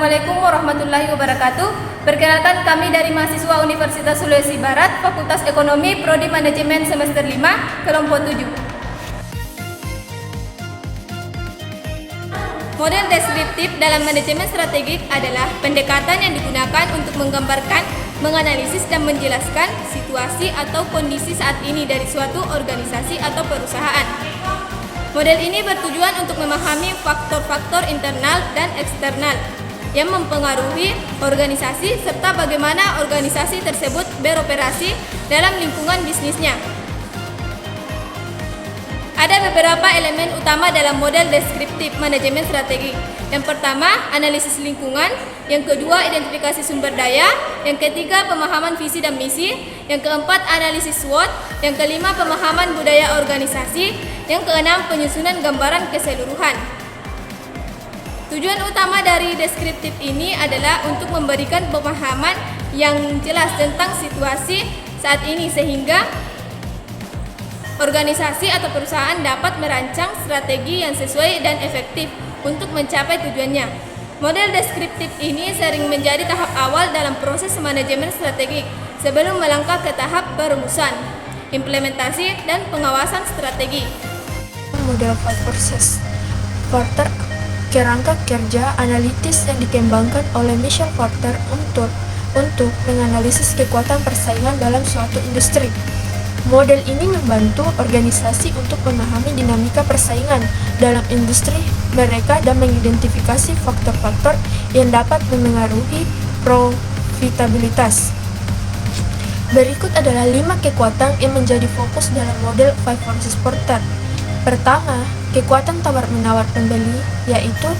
Assalamualaikum warahmatullahi wabarakatuh. Perkenalkan, kami dari mahasiswa Universitas Sulawesi Barat, Fakultas Ekonomi, Prodi Manajemen semester 5, kelompok 7. Model deskriptif dalam manajemen strategik adalah pendekatan yang digunakan untuk menggambarkan, menganalisis dan menjelaskan situasi atau kondisi saat ini dari suatu organisasi atau perusahaan. Model ini bertujuan untuk memahami faktor-faktor internal dan eksternal yang mempengaruhi organisasi serta bagaimana organisasi tersebut beroperasi dalam lingkungan bisnisnya. Ada beberapa elemen utama dalam model deskriptif manajemen strategi. Yang pertama, analisis lingkungan. Yang kedua, identifikasi sumber daya. Yang ketiga, pemahaman visi dan misi. Yang keempat, analisis SWOT. Yang kelima, pemahaman budaya organisasi. Yang keenam, penyusunan gambaran keseluruhan. Tujuan utama dari deskriptif ini adalah untuk memberikan pemahaman yang jelas tentang situasi saat ini sehingga organisasi atau perusahaan dapat merancang strategi yang sesuai dan efektif untuk mencapai tujuannya. Model deskriptif ini sering menjadi tahap awal dalam proses manajemen strategik sebelum melangkah ke tahap perumusan, implementasi, dan pengawasan strategi. Model 5 Process Porter, kerangka kerja analitis yang dikembangkan oleh Michel Porter untuk menganalisis kekuatan persaingan dalam suatu industri. Model ini membantu organisasi untuk memahami dinamika persaingan dalam industri mereka dan mengidentifikasi faktor-faktor yang dapat memengaruhi profitabilitas. Berikut adalah 5 kekuatan yang menjadi fokus dalam model 5 Process Porter. Pertama, kekuatan tawar-menawar pembeli, yaitu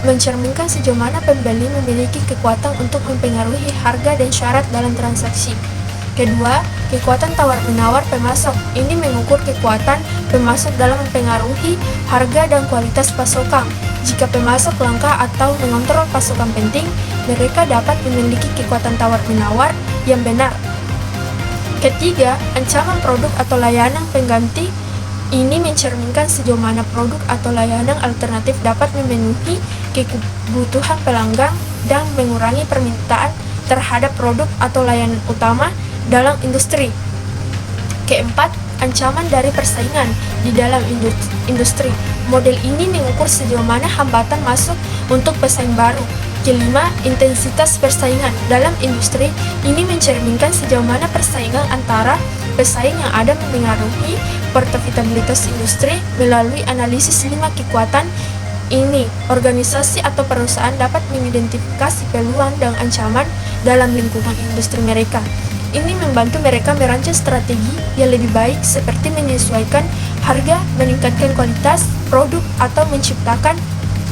mencerminkan sejauh mana pembeli memiliki kekuatan untuk mempengaruhi harga dan syarat dalam transaksi. Kedua, kekuatan tawar-menawar pemasok. Ini mengukur kekuatan pemasok dalam mempengaruhi harga dan kualitas pasokan. Jika pemasok langka atau mengontrol pasokan penting, mereka dapat memiliki kekuatan tawar-menawar yang benar. Ketiga, ancaman produk atau layanan pengganti. Ini mencerminkan sejauh mana produk atau layanan alternatif dapat memenuhi kebutuhan pelanggan dan mengurangi permintaan terhadap produk atau layanan utama dalam industri. Keempat, ancaman dari persaingan di dalam industri. Model ini mengukur sejauh mana hambatan masuk untuk pesaing baru. Kelima, intensitas persaingan dalam industri. Ini mencerminkan sejauh mana persaingan antara pesaing yang ada mempengaruhi profitabilitas industri. Melalui analisis 5 kekuatan ini, organisasi atau perusahaan dapat mengidentifikasi peluang dan ancaman dalam lingkungan industri mereka. Ini membantu mereka merancang strategi yang lebih baik seperti menyesuaikan harga, meningkatkan kualitas produk, atau menciptakan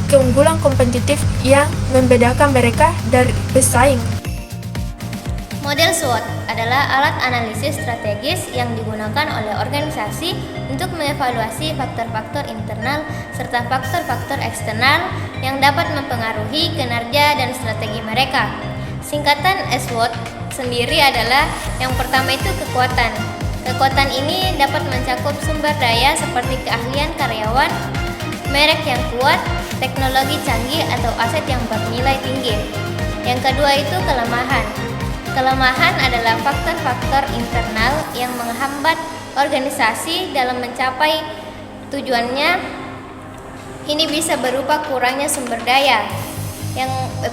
keunggulan kompetitif yang membedakan mereka dari pesaing. Model SWOT adalah alat analisis strategis yang digunakan oleh organisasi untuk mengevaluasi faktor-faktor internal serta faktor-faktor eksternal yang dapat mempengaruhi kinerja dan strategi mereka. Singkatan SWOT sendiri adalah yang pertama itu kekuatan. Kekuatan ini dapat mencakup sumber daya seperti keahlian karyawan, merek yang kuat, teknologi canggih atau aset yang bernilai tinggi. Yang kedua itu kelemahan. Kelemahan adalah faktor-faktor internal yang menghambat organisasi dalam mencapai tujuannya. Ini bisa berupa kurangnya sumber daya,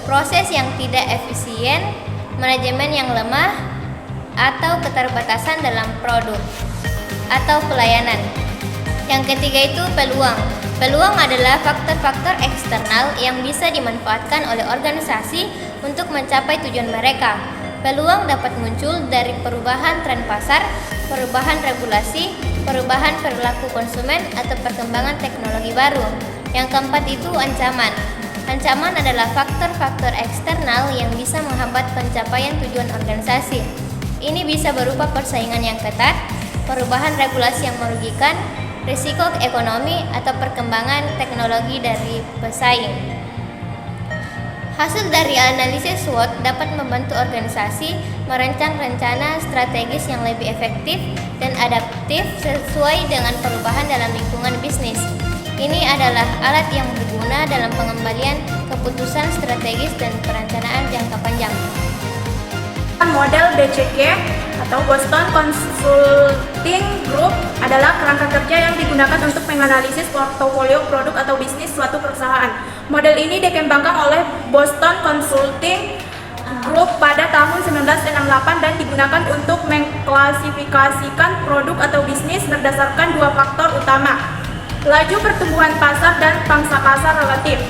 proses yang tidak efisien, manajemen yang lemah, atau keterbatasan dalam produk atau pelayanan. Yang ketiga itu peluang. Peluang adalah faktor-faktor eksternal yang bisa dimanfaatkan oleh organisasi untuk mencapai tujuan mereka. Peluang dapat muncul dari perubahan tren pasar, perubahan regulasi, perubahan perilaku konsumen, atau perkembangan teknologi baru. Yang keempat itu ancaman. Ancaman adalah faktor-faktor eksternal yang bisa menghambat pencapaian tujuan organisasi. Ini bisa berupa persaingan yang ketat, perubahan regulasi yang merugikan, risiko ekonomi, atau perkembangan teknologi dari pesaing. Hasil dari analisis SWOT dapat membantu organisasi merancang rencana strategis yang lebih efektif dan adaptif sesuai dengan perubahan dalam lingkungan bisnis. Ini adalah alat yang berguna dalam pengembalian keputusan strategis dan perencanaan jangka panjang. Model BCG atau Boston Consulting Group adalah kerangka kerja yang digunakan untuk menganalisis portofolio produk atau bisnis suatu perusahaan. Model ini dikembangkan oleh Boston Consulting Group pada tahun 1968 dan digunakan untuk mengklasifikasikan produk atau bisnis berdasarkan dua faktor utama: laju pertumbuhan pasar dan pangsa pasar relatif.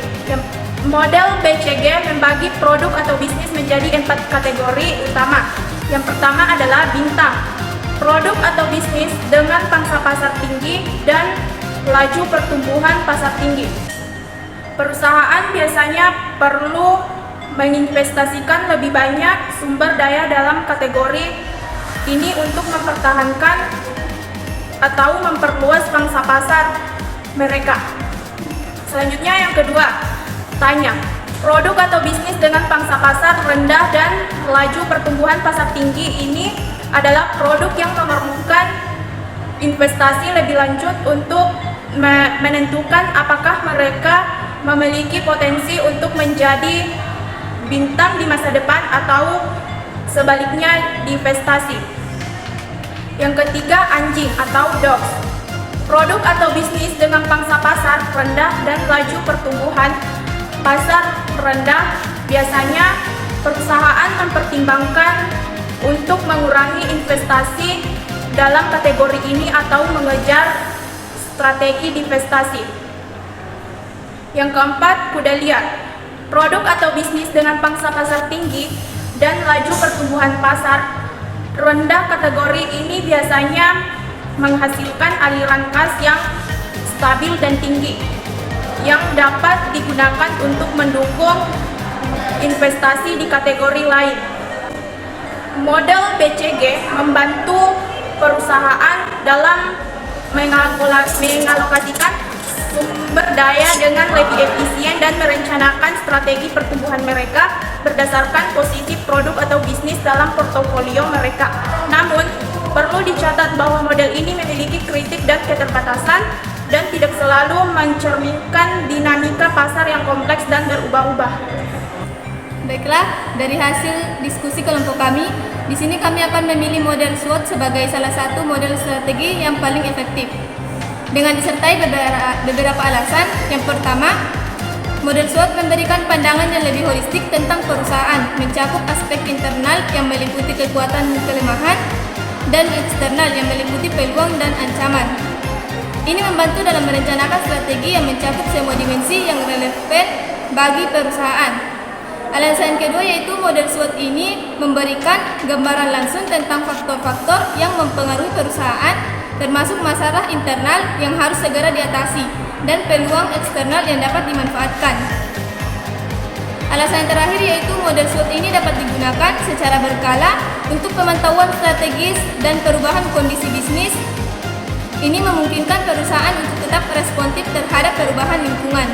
Model BCG membagi produk atau bisnis menjadi 4 kategori utama. Yang pertama adalah bintang, produk atau bisnis dengan pangsa pasar tinggi dan laju pertumbuhan pasar tinggi. Perusahaan biasanya perlu menginvestasikan lebih banyak sumber daya dalam kategori ini untuk mempertahankan atau memperluas pangsa pasar mereka. Selanjutnya yang kedua, tanya, produk atau bisnis dengan pangsa pasar rendah dan laju pertumbuhan pasar tinggi ini adalah produk yang memerlukan investasi lebih lanjut untuk menentukan apakah mereka memiliki potensi untuk menjadi bintang di masa depan atau sebaliknya divestasi. Yang ketiga, anjing atau dogs. Produk atau bisnis dengan pangsa pasar rendah dan laju pertumbuhan pasar rendah biasanya perusahaan mempertimbangkan untuk mengurangi investasi dalam kategori ini atau mengejar strategi divestasi. Yang keempat, kuda liar. Produk atau bisnis dengan pangsa pasar tinggi dan laju pertumbuhan pasar rendah, kategori ini biasanya menghasilkan aliran kas yang stabil dan tinggi yang dapat digunakan untuk mendukung investasi di kategori lain. Model BCG membantu perusahaan dalam mengalokasikan sumber daya dengan lebih efisien dan merencanakan strategi pertumbuhan mereka berdasarkan posisi produk atau bisnis dalam portofolio mereka. Namun, perlu dicatat bahwa model ini memiliki kritik dan keterbatasan dan tidak selalu mencerminkan dinamika pasar yang kompleks dan berubah-ubah. Baiklah, dari hasil diskusi kelompok kami, di sini kami akan memilih model SWOT sebagai salah satu model strategi yang paling efektif. Dengan disertai beberapa alasan. Yang pertama, model SWOT memberikan pandangan yang lebih holistik tentang perusahaan, mencakup aspek internal yang meliputi kekuatan dan kelemahan, dan eksternal yang meliputi peluang dan ancaman. Ini membantu dalam merencanakan strategi yang mencakup semua dimensi yang relevan bagi perusahaan. Alasan kedua yaitu model SWOT ini memberikan gambaran langsung tentang faktor-faktor yang mempengaruhi perusahaan, termasuk masalah internal yang harus segera diatasi dan peluang eksternal yang dapat dimanfaatkan. Alasan terakhir yaitu model SWOT ini dapat digunakan secara berkala untuk pemantauan strategis dan perubahan kondisi bisnis. Ini memungkinkan perusahaan untuk tetap responsif terhadap perubahan lingkungan.